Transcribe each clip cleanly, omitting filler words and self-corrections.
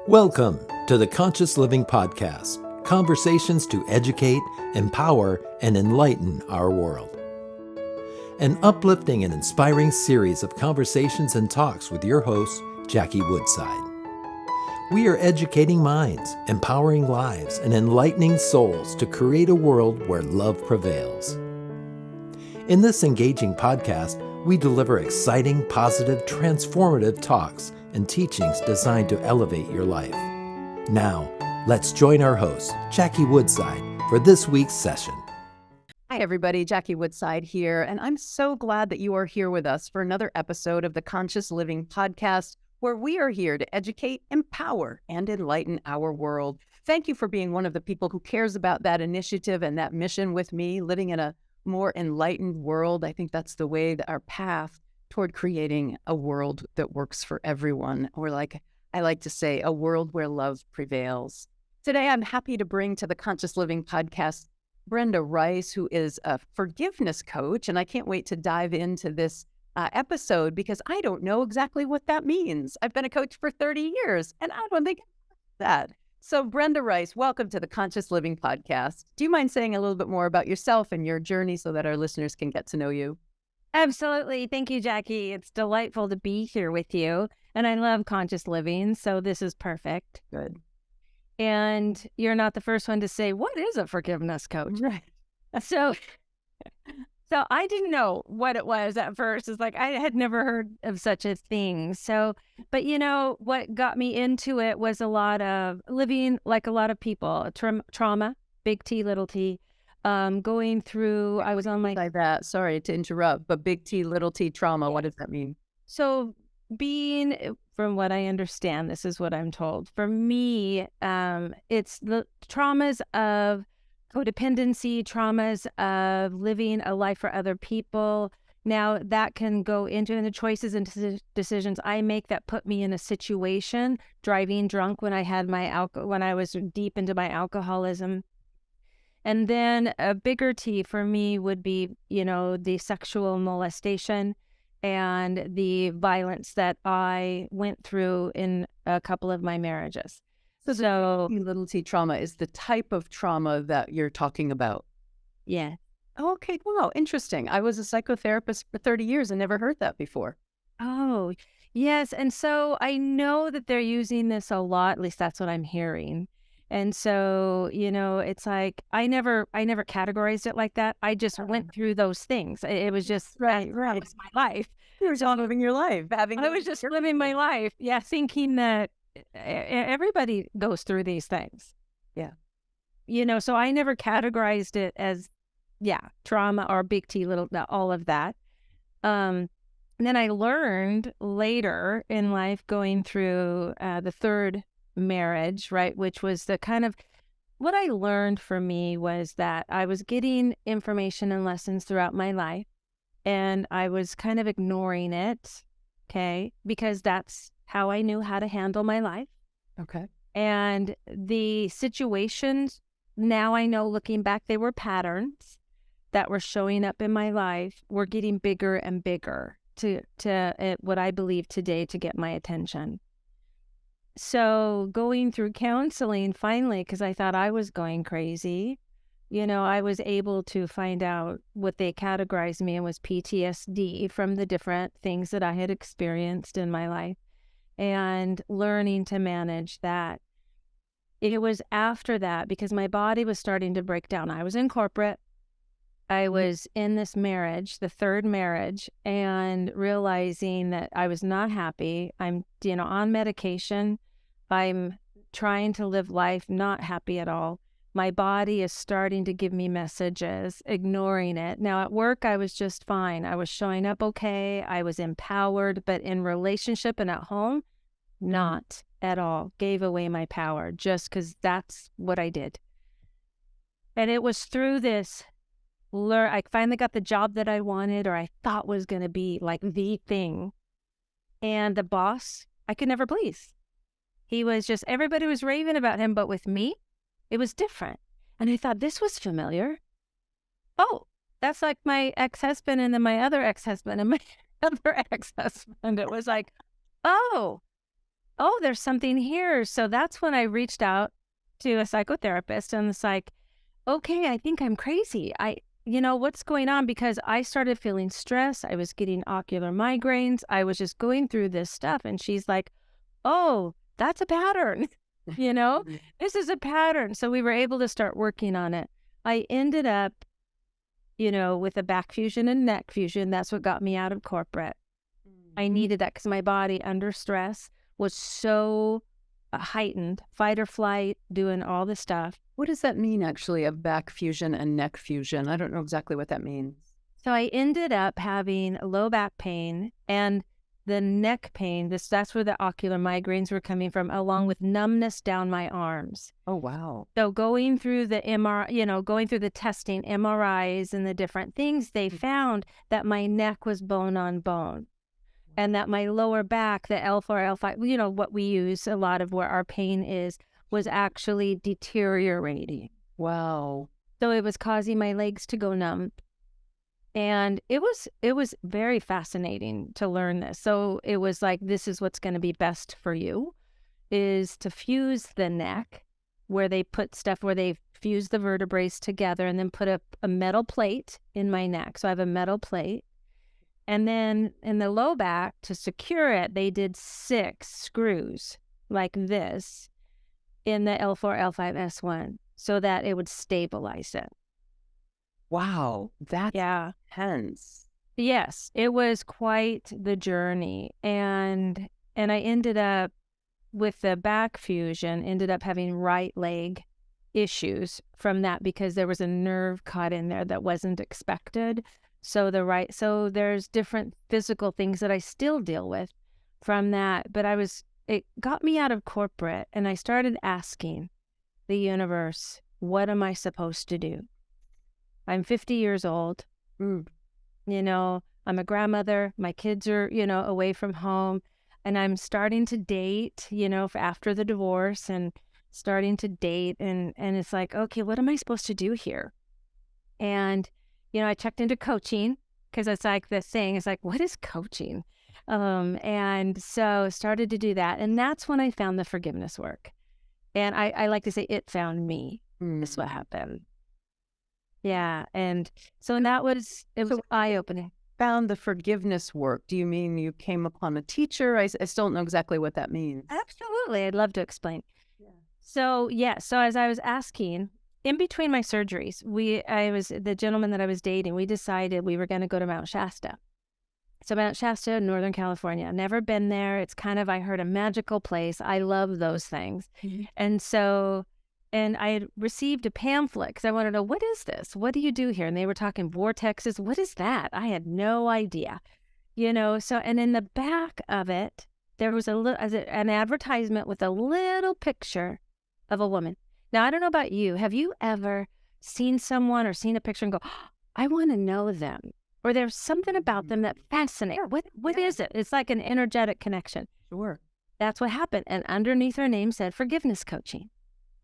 Welcome to the Conscious Living Podcast, conversations to educate, empower, and enlighten our world. An uplifting and inspiring series of conversations and talks with your host, Jackie Woodside. We are educating minds, empowering lives, and enlightening souls to create a world where love prevails. In this engaging podcast, we deliver exciting, positive, transformative talks and teachings designed to elevate your life. Now, let's join our host, Jackie Woodside, for this week's session. Hi, everybody. Jackie Woodside here, and I'm so glad that you are here with us for another episode of the Conscious Living Podcast, where we are here to educate, empower, and enlighten our world. Thank you for being one of the people who cares about that initiative and that mission with me, living in a more enlightened world. I think that's the way, that our path toward creating a world that works for everyone, or like I like to say, a world where love prevails. Today, I'm happy to bring to the Conscious Living Podcast Brenda Reiss, who is a forgiveness coach, and I can't wait to dive into this episode because I don't know exactly what that means. I've been a coach for 30 years, and I don't think that. So Brenda Reiss, welcome to the Conscious Living Podcast. Do you mind saying a little bit more about yourself and your journey so that our listeners can get to know you? Absolutely. Thank you, Jackie. It's delightful to be here with you. And I love conscious living, so this is perfect. Good. And you're not the first one to say, what is a forgiveness coach? Right. So I didn't know what it was at first. It's like I had never heard of such a thing. But what got me into it was a lot of living like a lot of people, trauma, big T, little t. Going through, I was on my... Like that, sorry to interrupt, but big T, little t trauma, what does that mean? So from what I understand, this is what I'm told. For me, it's the traumas of codependency, traumas of living a life for other people. Now that can go into the choices and decisions I make that put me in a situation, driving drunk when I had when I was deep into my alcoholism. And then a bigger T for me would be, the sexual molestation and the violence that I went through in a couple of my marriages. So little t trauma is the type of trauma that you're talking about. Yeah. Oh, okay. Wow. Interesting. I was a psychotherapist for 30 years and never heard that before. Oh, yes. And so I know that they're using this a lot. At least that's what I'm hearing. And so, it's like I never categorized it like that. I just went through those things. It was just right. That was my life. You were just living your life. I was just living my life. Yeah, thinking that everybody goes through these things. Yeah. So I never categorized it as, trauma or big T, little, all of that. And then I learned later in life going through the third marriage, right, which was the kind of what I learned for me was that I was getting information and lessons throughout my life, and I was kind of ignoring it, okay, because that's how I knew how to handle my life. Okay. And the situations, now I know looking back, they were patterns that were showing up in my life, were getting bigger and bigger to what I believe today to get my attention. So going through counseling finally, because I thought I was going crazy, I was able to find out what they categorized me in was PTSD from the different things that I had experienced in my life and learning to manage that. It was after that because my body was starting to break down. I was in corporate. I was in this marriage, the third marriage, and realizing that I was not happy. I'm, on medication. I'm trying to live life not happy at all. My body is starting to give me messages, ignoring it. Now at work, I was just fine. I was showing up okay. I was empowered, but in relationship and at home, not at all. Gave away my power just because that's what I did. And it was through this I finally got the job that I wanted or I thought was going to be like the thing. And the boss, I could never please. He was just, everybody was raving about him, but with me, it was different. And I thought this was familiar. Oh, that's like my ex-husband and then my other ex-husband and my other ex-husband. It was like, oh, oh, there's something here. So that's when I reached out to a psychotherapist and it's like, okay, I think I'm crazy. What's going on? Because I started feeling stress. I was getting ocular migraines. I was just going through this stuff. And she's like, oh, that's a pattern. This is a pattern. So we were able to start working on it. I ended up, with a back fusion and neck fusion. That's what got me out of corporate. I needed that because my body under stress was so heightened, fight or flight, doing all the stuff. What does that mean, actually, of back fusion and neck fusion? I don't know exactly what that means. So I ended up having low back pain and the neck pain. That's where the ocular migraines were coming from, along with numbness down my arms. Oh, wow. So going through the going through the testing, MRIs and the different things, they found that my neck was bone on bone. And that my lower back, the L4, L5, what we use a lot of where our pain is, was actually deteriorating. Wow. So it was causing my legs to go numb. And it was very fascinating to learn this. So it was like, this is what's going to be best for you, is to fuse the neck, where they put stuff where they fuse the vertebrae together and then put a metal plate in my neck. So I have a metal plate. And then in the low back, to secure it, they did 6 screws like this in the L4, L5, S1 so that it would stabilize it. Wow. That's intense. Yes, it was quite the journey. And I ended up with the back fusion, ended up having right leg issues from that because there was a nerve caught in there that wasn't expected. So there's different physical things that I still deal with from that. But it got me out of corporate and I started asking the universe, what am I supposed to do? I'm 50 years old. I'm a grandmother. My kids are, away from home and I'm starting to date, after the divorce and starting to date. And it's like, okay, what am I supposed to do here? And I checked into coaching because it's like this thing. It's like, what is coaching? And so started to do that. And that's when I found the forgiveness work. And I like to say it found me. Is what happened. Yeah. And so it was eye-opening. Found the forgiveness work. Do you mean you came upon a teacher? I still don't know exactly what that means. Absolutely. I'd love to explain. Yeah. So as I was asking, in between my surgeries, the gentleman that I was dating, we decided we were going to go to Mount Shasta. So Mount Shasta, Northern California. Never been there. It's kind of, I heard, a magical place. I love those things. Mm-hmm. And I had received a pamphlet because I wanted to know, what is this? What do you do here? And they were talking vortexes. What is that? I had no idea, So, and in the back of it, there was an advertisement with a little picture of a woman. Now, I don't know about you. Have you ever seen someone or seen a picture and go, oh, I want to know them? Or there's something about them that fascinates. What is it? It's like an energetic connection. Sure. That's what happened. And underneath her name said forgiveness coaching.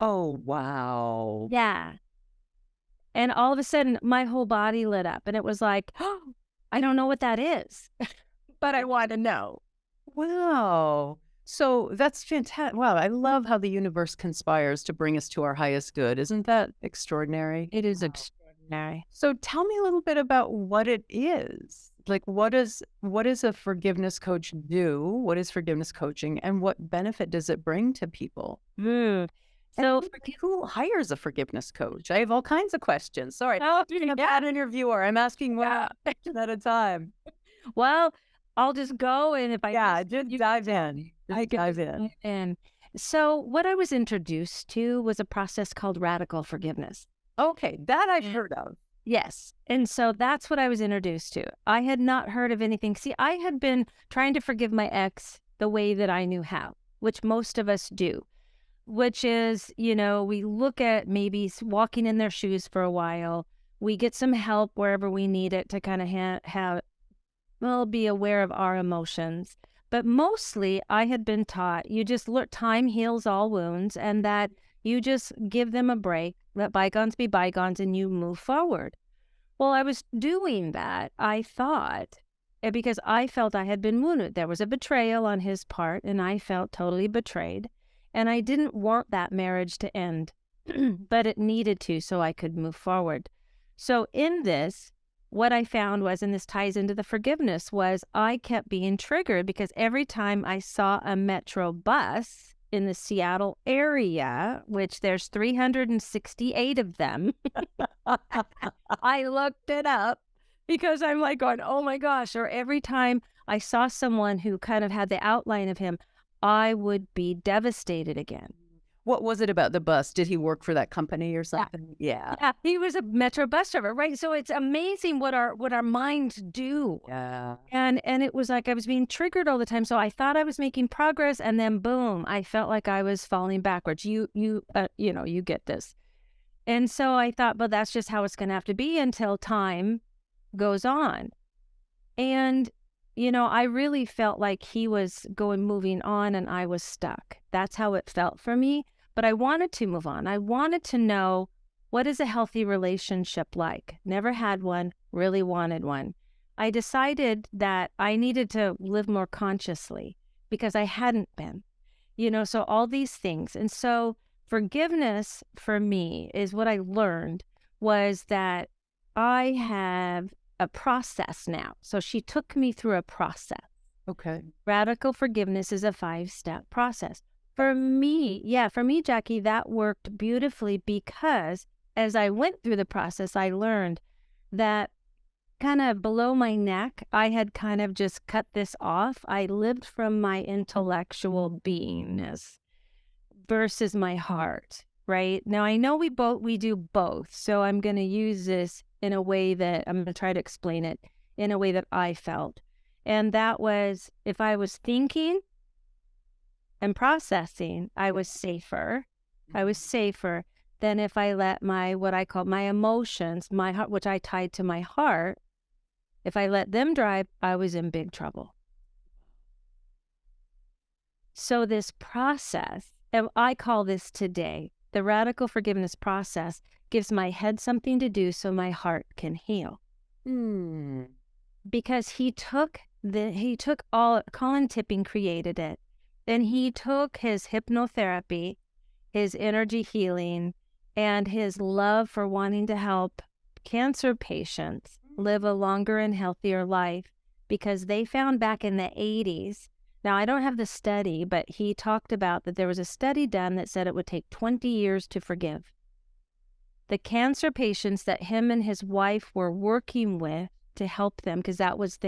Oh, wow. Yeah. And all of a sudden, my whole body lit up. And it was like, oh, I don't know what that is, but I want to know. Wow. So that's fantastic. Wow, I love how the universe conspires to bring us to our highest good. Isn't that extraordinary? It is extraordinary. So tell me a little bit about what it is. Like, what does a forgiveness coach do? What is forgiveness coaching? And what benefit does it bring to people? So who hires a forgiveness coach? I have all kinds of questions. Sorry, being a bad interviewer, I'm asking one question at a time. Well, I'll just go, and if I just dive in. Dive in. And so what I was introduced to was a process called radical forgiveness. Okay, that I've heard of. Yes. And so that's what I was introduced to. I had not heard of anything. See, I had been trying to forgive my ex the way that I knew how, which most of us do, which is, we look at maybe walking in their shoes for a while. We get some help wherever we need it to kind of be aware of our emotions. But mostly I had been taught you just look, time heals all wounds, and that you just give them a break, let bygones be bygones, and you move forward. Well, I was doing that, I thought, because I felt I had been wounded. There was a betrayal on his part, and I felt totally betrayed. And I didn't want that marriage to end, but it needed to so I could move forward. So in this, what I found was, and this ties into the forgiveness, was I kept being triggered because every time I saw a Metro bus in the Seattle area, which there's 368 of them, I looked it up because I'm like going, oh my gosh. Or every time I saw someone who kind of had the outline of him, I would be devastated again. What was it about the bus? Did he work for that company or something? Yeah. Yeah, he was a Metro bus driver, right? So it's amazing what our minds do. Yeah. And it was like I was being triggered all the time. So I thought I was making progress, and then boom, I felt like I was falling backwards. You get this. And so I thought, well, that's just how it's going to have to be until time goes on. And I really felt like he was moving on, and I was stuck. That's how it felt for me. But I wanted to move on. I wanted to know, what is a healthy relationship like? Never had one, really wanted one. I decided that I needed to live more consciously because I hadn't been, so all these things. And so forgiveness for me is what I learned was that I have a process now. So she took me through a process. Okay. Radical forgiveness is a 5-step process. For me, Jackie, that worked beautifully because as I went through the process, I learned that kind of below my neck, I had kind of just cut this off. I lived from my intellectual beingness versus my heart, right? Now, I know we do both. So I'm going to use this in a way that I'm going to try to explain it in a way that I felt. And that was, if I was thinking and processing, I was safer. I was safer than if I let what I call my emotions, my heart, which I tied to my heart, if I let them drive, I was in big trouble. So this process, and I call this today, the radical forgiveness process, gives my head something to do so my heart can heal. Because he took all, Colin Tipping created it. And he took his hypnotherapy, his energy healing, and his love for wanting to help cancer patients live a longer and healthier life, because they found back in the 80s, now I don't have the study, but he talked about that there was a study done that said it would take 20 years to forgive. The cancer patients that him and his wife were working with to help them, because that was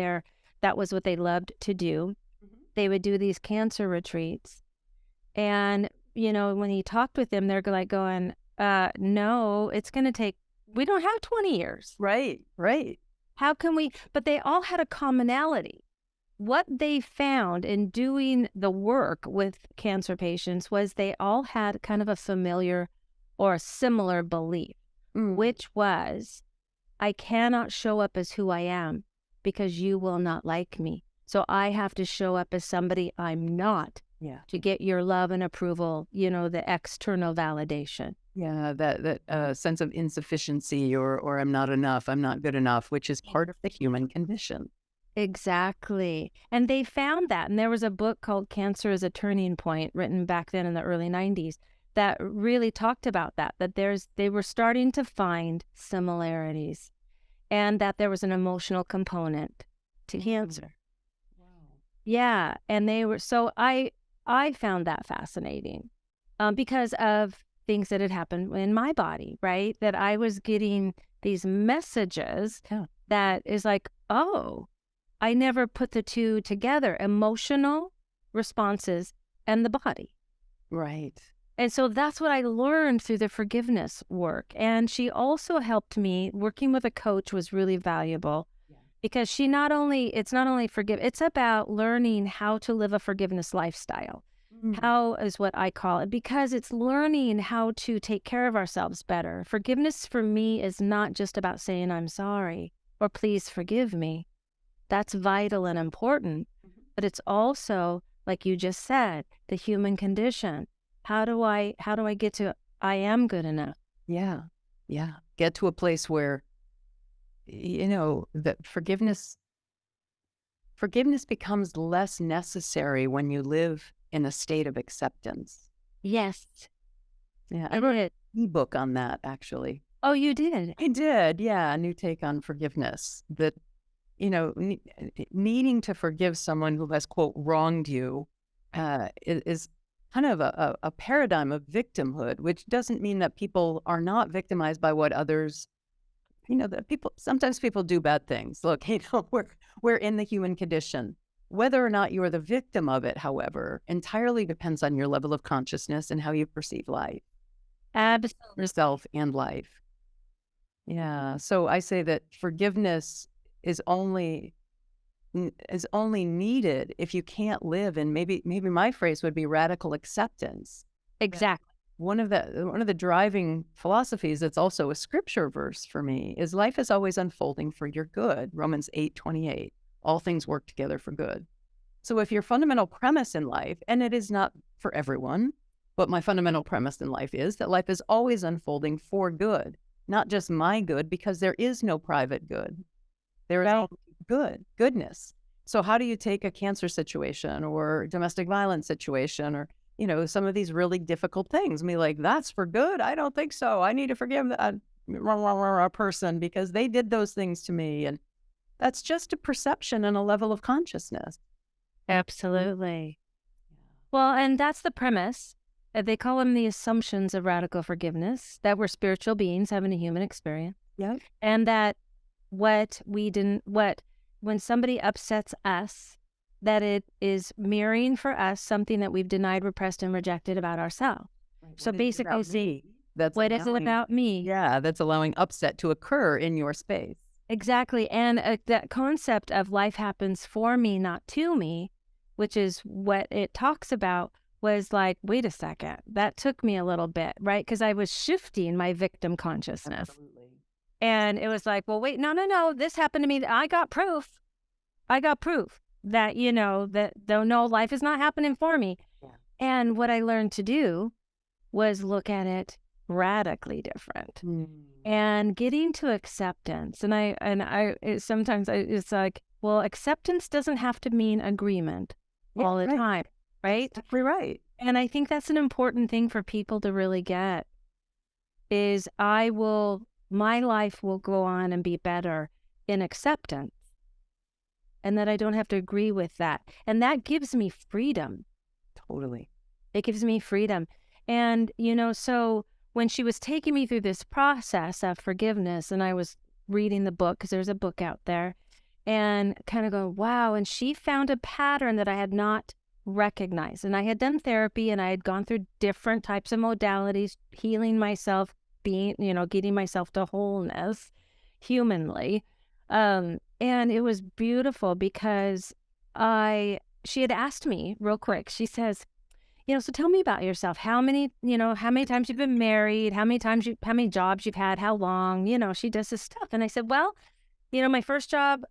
what they loved to do. They would do these cancer retreats. And, when he talked with them, they're like going, no, it's going to take, we don't have 20 years. Right. How can we? But they all had a commonality. What they found in doing the work with cancer patients was they all had kind of a familiar or a similar belief, which was, I cannot show up as who I am because you will not like me. So I have to show up as somebody I'm not to get your love and approval, the external validation. Yeah, that sense of insufficiency or I'm not enough, I'm not good enough, which is part of the human condition. Exactly. And they found that. And there was a book called Cancer is a Turning Point, written back then in the early 90s, that really talked about that they were starting to find similarities, and that there was an emotional component to cancer. Yeah, and they were, so I found that fascinating because of things that had happened in my body, right? That I was getting these messages that is like, oh, I never put the two together, emotional responses and the body. Right. And so that's what I learned through the forgiveness work. And she also helped me, working with a coach was really valuable. Because it's not only it's about learning how to live a forgiveness lifestyle. How is what I call it, because it's learning how to take care of ourselves better. Forgiveness for me is not just about saying I'm sorry or please forgive me. That's vital and important. But it's also, like you just said, the human condition. How do I get to I am good enough? Yeah. Get to a place where that forgiveness forgiveness becomes less necessary when you live in a state of acceptance. Yes. Yeah, I wrote an ebook on that, actually. Oh, you did? I did, yeah, a new take on forgiveness. That, needing to forgive someone who has, quote, wronged you is kind of a paradigm of victimhood, which doesn't mean that people are not victimized by what others, that sometimes people do bad things. Look, we're in the human condition. Whether or not you're the victim of it, however, entirely depends on your level of consciousness and how you perceive life. Absolutely. Yourself and life. Yeah. So I say that forgiveness is only needed if you can't live in, maybe my phrase would be radical acceptance. Exactly. One of the driving philosophies that's also a scripture verse for me is life is always unfolding for your good. Romans 8:28. All things work together for good. So if your fundamental premise in life, and it is not for everyone, but my fundamental premise in life is that life is always unfolding for good, not just my good, because there is no private good. There is goodness. So how do you take a cancer situation or domestic violence situation or, some of these really difficult things? That's for good? I don't think so. I need to forgive that person because they did those things to me. And that's just a perception and a level of consciousness. Absolutely. Well, and that's the premise. They call them the assumptions of radical forgiveness, that we're spiritual beings having a human experience. Yeah. And that when somebody upsets us, that it is mirroring for us something that we've denied, repressed, and rejected about ourselves. Right. So basically, what is it allowing, about me? Yeah, that's allowing upset to occur in your space. Exactly. And that concept of life happens for me, not to me, which is what it talks about, was like, wait a second, that took me a little bit, right? Because I was shifting my victim consciousness. Absolutely. And it was like, well, wait, no, this happened to me. I got proof that, that though no, life is not happening for me. Yeah. And what I learned to do was look at it radically different and getting to acceptance. Sometimes it's like, well, acceptance doesn't have to mean agreement all the time, right? Exactly right. And I think that's an important thing for people to really get is my life will go on and be better in acceptance, and that I don't have to agree with that. And that gives me freedom. Totally. It gives me freedom. And, so when she was taking me through this process of forgiveness, and I was reading the book, because there's a book out there, and kind of go, wow. And she found a pattern that I had not recognized. And I had done therapy, and I had gone through different types of modalities, healing myself, getting myself to wholeness humanly. And it was beautiful because she had asked me real quick, she says, so tell me about yourself. How many times you've been married, how many jobs you've had, how long, she does this stuff. And I said, well, my first job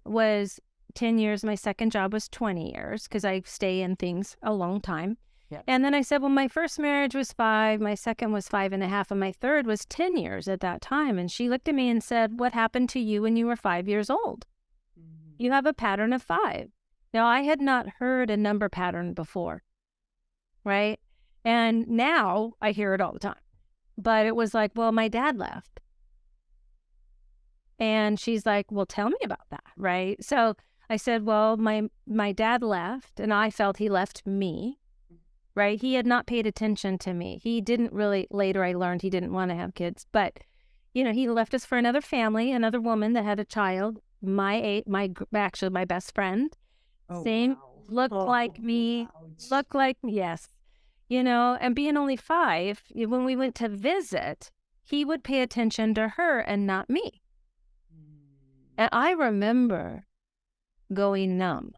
was 10 years. My second job was 20 years because I stay in things a long time. Yeah. And then I said, well, my first marriage was 5, my second was 5.5, and my third was 10 years at that time. And she looked at me and said, what happened to you when you were 5 years old? Mm-hmm. You have a pattern of 5. Now, I had not heard a number pattern before, right? And now I hear it all the time. But it was like, well, my dad left. And she's like, well, tell me about that, right? So I said, well, my dad left, and I felt he left me. Right? He had not paid attention to me. He didn't really, later I learned he didn't want to have kids, but, he left us for another family, another woman that had a child, my best friend, looked like me, yes, and being only 5, when we went to visit, he would pay attention to her and not me. And I remember going numb.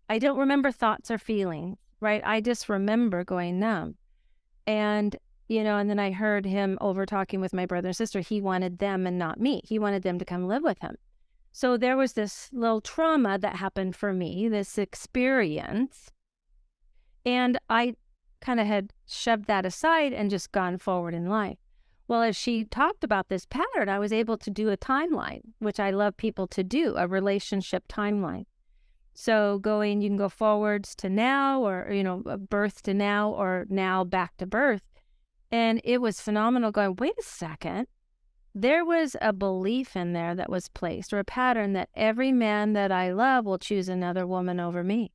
I don't remember thoughts or feelings. Right. I just remember going numb. And, and then I heard him over talking with my brother and sister. He wanted them and not me. He wanted them to come live with him. So there was this little trauma that happened for me, this experience. And I kind of had shoved that aside and just gone forward in life. Well, as she talked about this pattern, I was able to do a timeline, which I love people to do, a relationship timeline. So you can go forwards to now, or, birth to now, or now back to birth. And it was phenomenal going, wait a second. There was a belief in there that was placed, or a pattern that every man that I love will choose another woman over me.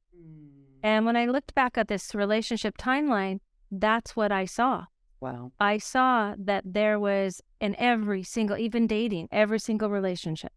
And when I looked back at this relationship timeline, that's what I saw. Wow. I saw that there was in every single, even dating, every single relationship.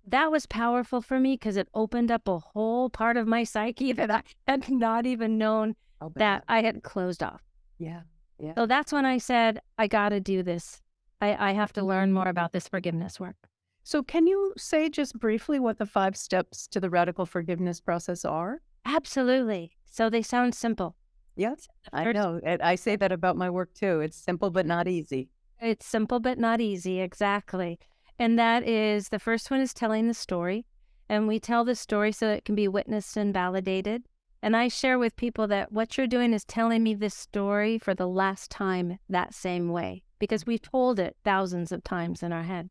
That was powerful for me because it opened up a whole part of my psyche that I had not even known that I had closed off. Yeah. Yeah. So that's when I said, I got to do this. I have to learn more about this forgiveness work. So can you say just briefly what the 5 steps to the radical forgiveness process are? Absolutely. So they sound simple. Yes, I know. I say that about my work too. It's simple but not easy. It's simple but not easy, exactly. And that is, the first one is telling the story. And we tell the story so it can be witnessed and validated. And I share with people that what you're doing is telling me this story for the last time that same way, because we've told it thousands of times in our head.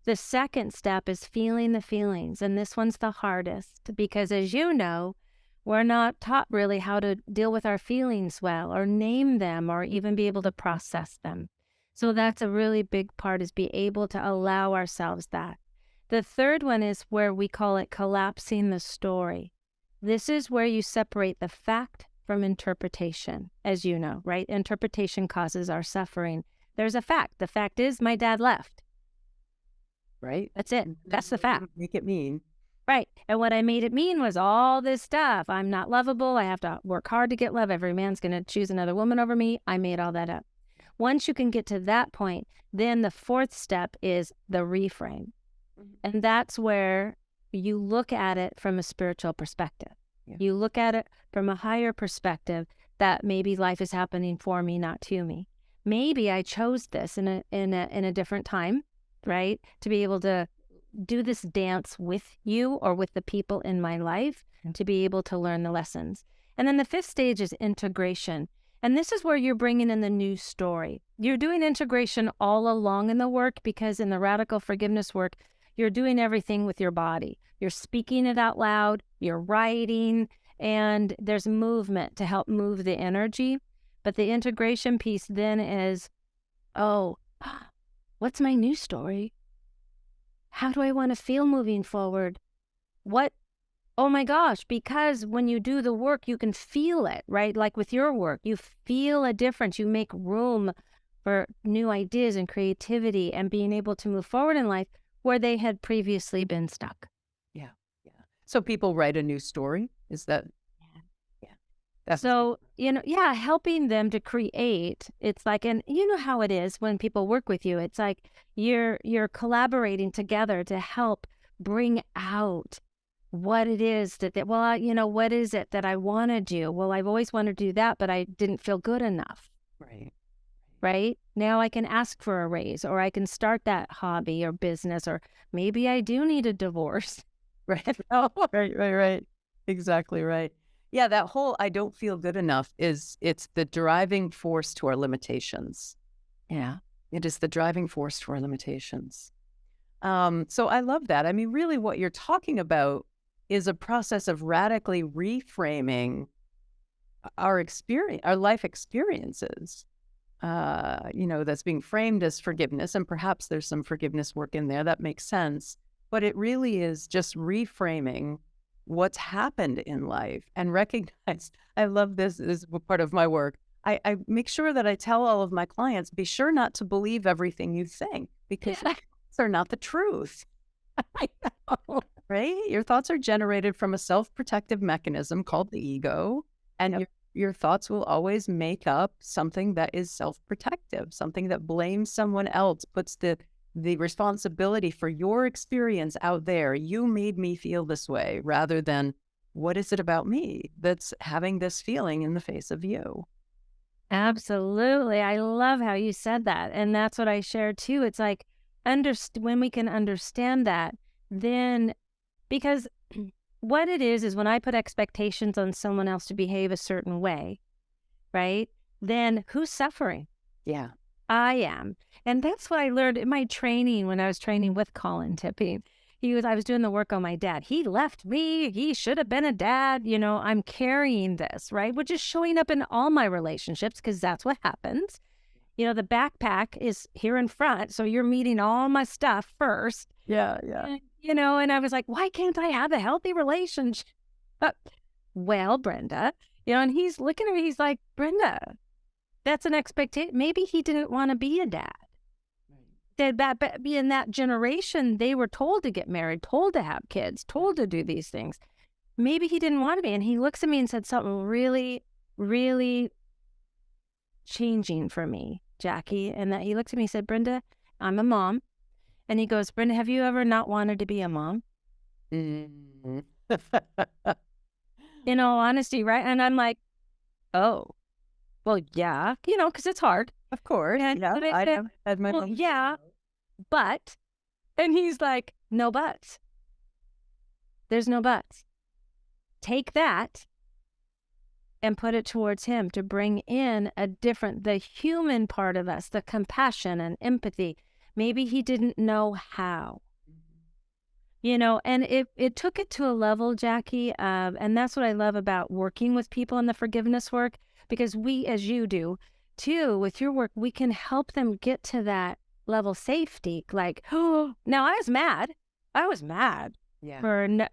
The second step is feeling the feelings. And this one's the hardest because, as you know, we're not taught really how to deal with our feelings well, or name them, or even be able to process them. So that's a really big part, is be able to allow ourselves that. The third one is where we call it collapsing the story. This is where you separate the fact from interpretation, as you know, right? Interpretation causes our suffering. There's a fact. The fact is my dad left. Right? That's it. That's the fact. Make it mean. Right. And what I made it mean was all this stuff. I'm not lovable. I have to work hard to get love. Every man's going to choose another woman over me. I made all that up. Once you can get to that point, then the fourth step is the reframe. And that's where you look at it from a spiritual perspective. Yeah. You look at it from a higher perspective, that maybe life is happening for me, not to me. Maybe I chose this in a different time, right? To be able to do this dance with you or with the people in my life, to be able to learn the lessons. And then the fifth stage is integration. And this is where you're bringing in the new story. You're doing integration all along in the work, because in the radical forgiveness work, you're doing everything with your body. You're speaking it out loud, you're writing, and there's movement to help move the energy. But the integration piece then is, oh, what's my new story? How do I want to feel moving forward? Oh my gosh, because when you do the work, you can feel it, right? Like with your work, you feel a difference. You make room for new ideas and creativity and being able to move forward in life where they had previously been stuck. Yeah. Yeah. So people write a new story? Is that? Yeah. That's so, helping them to create, it's like, and you know how it is when people work with you, it's like you're collaborating together to help bring out what it is what is it that I want to do? Well, I've always wanted to do that, but I didn't feel good enough. Right? Now I can ask for a raise, or I can start that hobby or business, or maybe I do need a divorce. Right. Oh, right. Exactly right. Yeah, that whole I don't feel good enough it's the driving force to our limitations. Yeah. It is the driving force to our limitations. So I love that. I mean, really what you're talking about is a process of radically reframing our experience, our life experiences, that's being framed as forgiveness. And perhaps there's some forgiveness work in there that makes sense. But it really is just reframing what's happened in life and recognize. I love this is part of my work. I make sure that I tell all of my clients, be sure not to believe everything you think, because thoughts are not the truth. I know, right? Your thoughts are generated from a self-protective mechanism called the ego, and your thoughts will always make up something that is self-protective, something that blames someone else, puts the responsibility for your experience out there. You made me feel this way, rather than what is it about me that's having this feeling in the face of you? Absolutely. I love how you said that. And that's what I share too. It's like, when we can understand that, then, because what it is when I put expectations on someone else to behave a certain way, right? Then who's suffering? Yeah. I am. And that's what I learned in my training when I was training with Colin Tipping. I was doing the work on my dad. He left me. He should have been a dad. I'm carrying this, right? Which is showing up in all my relationships because that's what happens. The backpack is here in front. So you're meeting all my stuff first. Yeah. And I was like, why can't I have a healthy relationship? Well, Brenda, and he's looking at me. He's like, Brenda, that's an expectation. Maybe he didn't want to be a dad. That in that generation, they were told to get married, told to have kids, told to do these things. Maybe he didn't want to be. And he looks at me and said something really, really changing for me, Jackie. And that he looked at me and said, Brenda, I'm a mom. And he goes, Brenda, have you ever not wanted to be a mom? Mm. In all honesty, right? And I'm like, oh, well, yeah, because it's hard. Of course. And Yeah, I I said, have had my well, moments. yeah, but, and he's like, no buts. There's no buts. Take that and put it towards him to bring in the human part of us, the compassion and empathy. Maybe he didn't know how. And it took it to a level, Jackie, and that's what I love about working with people in the forgiveness work, because we, as you do, too, with your work, we can help them get to that level safety. Like, oh, now I was mad. Yeah.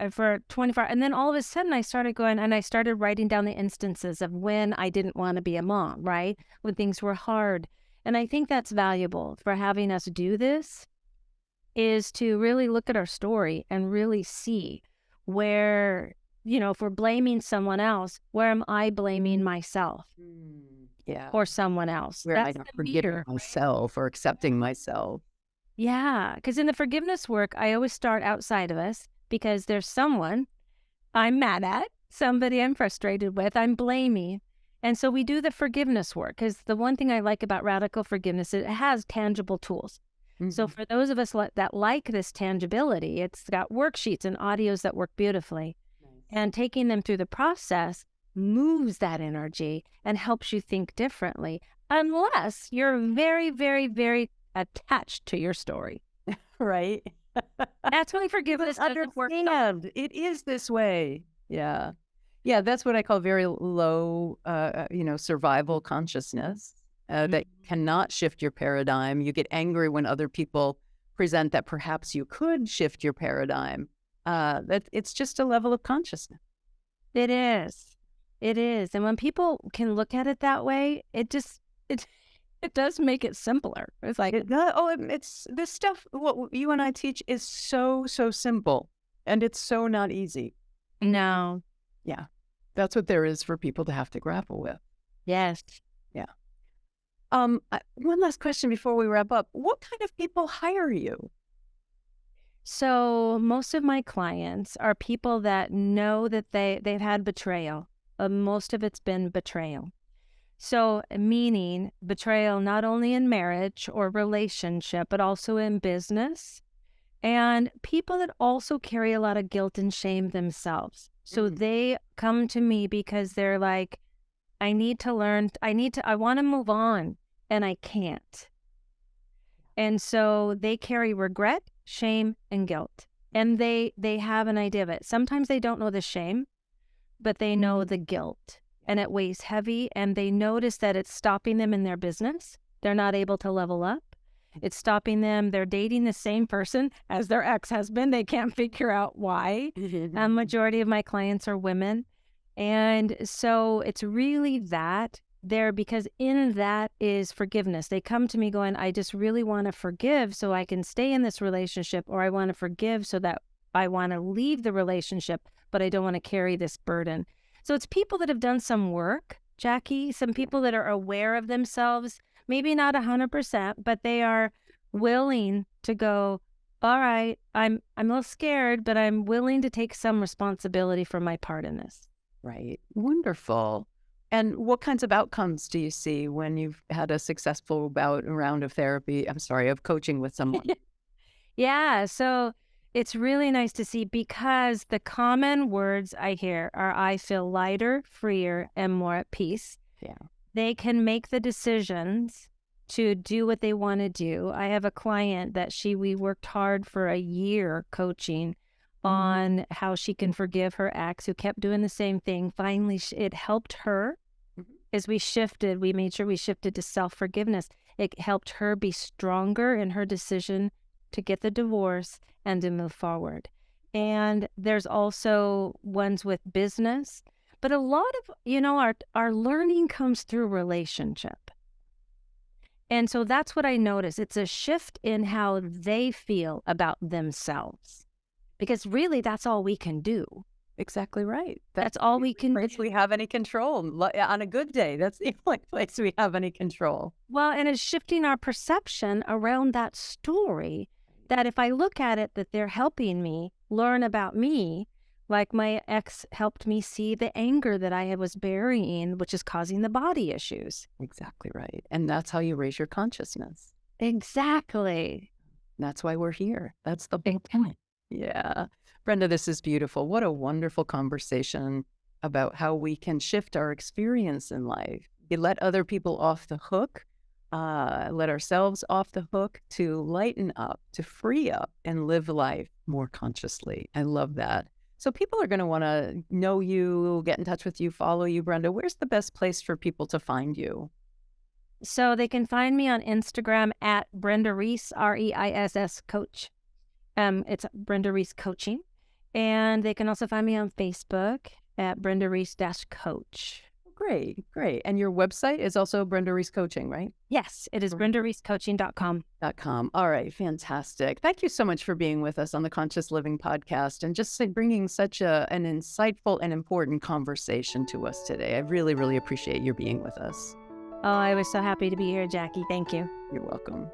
For 24 hours. And then all of a sudden I started going and I started writing down the instances of when I didn't want to be a mom, right? When things were hard. And I think that's valuable for having us do this, is to really look at our story and really see where, if we're blaming someone else, where am I blaming myself Yeah. or someone else? Where am I That's not the forgiving meter, right? myself or accepting myself? Yeah, because in the forgiveness work, I always start outside of us, because there's someone I'm mad at, somebody I'm frustrated with, I'm blaming. And so we do the forgiveness work, because the one thing I like about radical forgiveness is it has tangible tools. So for those of us that like this tangibility, it's got worksheets and audios that work beautifully. Nice. And taking them through the process moves that energy and helps you think differently, unless you're very, very, very attached to your story. Right. That's why forgiveness doesn't work. Understand. It is this way. Yeah. Yeah, that's what I call very low, survival consciousness. That cannot shift your paradigm. You get angry when other people present that perhaps you could shift your paradigm. That it's just a level of consciousness. It is. And when people can look at it that way, it does make it simpler. It's like, It's this stuff. What you and I teach is so simple, and it's so not easy. no. Yeah, that's what there is for people to have to grapple with. Yes. One last question before we wrap up. What kind of people hire you? So most of my clients are people that know that they've had betrayal. Most of it's been betrayal. So meaning betrayal not only in marriage or relationship, but also in business. And people that also carry a lot of guilt and shame themselves. So they come to me because they're like, I need to learn, I want to move on, and I can't. And so they carry regret, shame, and guilt. And they have an idea of it. Sometimes they don't know the shame, but they know the guilt, and it weighs heavy, and they notice that it's stopping them in their business. They're not able to level up. It's stopping them. They're dating the same person as their ex-husband. They can't figure out why. A majority of my clients are women. And so it's really that there, because in that is forgiveness. They come to me going, I just really want to forgive so I can stay in this relationship, or I want to forgive so that I want to leave the relationship, but I don't want to carry this burden. So it's people that have done some work, Jackie, some people that are aware of themselves, maybe not 100%, but they are willing to go, all right, I'm a little scared, but I'm willing to take some responsibility for my part in this. Right. Wonderful. And what kinds of outcomes do you see when you've had a successful round of therapy? I'm sorry, of coaching with someone? Yeah. So it's really nice to see, because the common words I hear are, I feel lighter, freer, and more at peace. Yeah. They can make the decisions to do what they want to do. I have a client that we worked hard for a year coaching on how she can forgive her ex who kept doing the same thing. Finally, it helped her as we made sure we shifted to self-forgiveness. It helped her be stronger in her decision to get the divorce and to move forward. And there's also ones with business, but a lot of, our learning comes through relationship. And so that's what I notice. It's a shift in how they feel about themselves, because really that's all we can do. Exactly right. That's all we can do. We have any control. On a good day, that's the only place we have any control. Well, and it's shifting our perception around that story, that if I look at it, that they're helping me learn about me, like my ex helped me see the anger that I was burying, which is causing the body issues. Exactly right. And that's how you raise your consciousness. Exactly. That's why we're here. That's the big point. Yeah. Brenda, this is beautiful. What a wonderful conversation about how we can shift our experience in life. You let other people off the hook, let ourselves off the hook to lighten up, to free up and live life more consciously. I love that. So people are going to want to know you, get in touch with you, follow you, Brenda. Where's the best place for people to find you? So they can find me on Instagram at Brenda Reiss, REISS Coach. It's Brenda Reiss Coaching. And they can also find me on Facebook at Brenda Reiss-Coach. Great, great. And your website is also Brenda Reiss Coaching, right? Yes, it is BrendaReissCoaching.com. All right, fantastic. Thank you so much for being with us on the Conscious Living Podcast and just bringing such an insightful and important conversation to us today. I really, really appreciate your being with us. Oh, I was so happy to be here, Jackie. Thank you. You're welcome.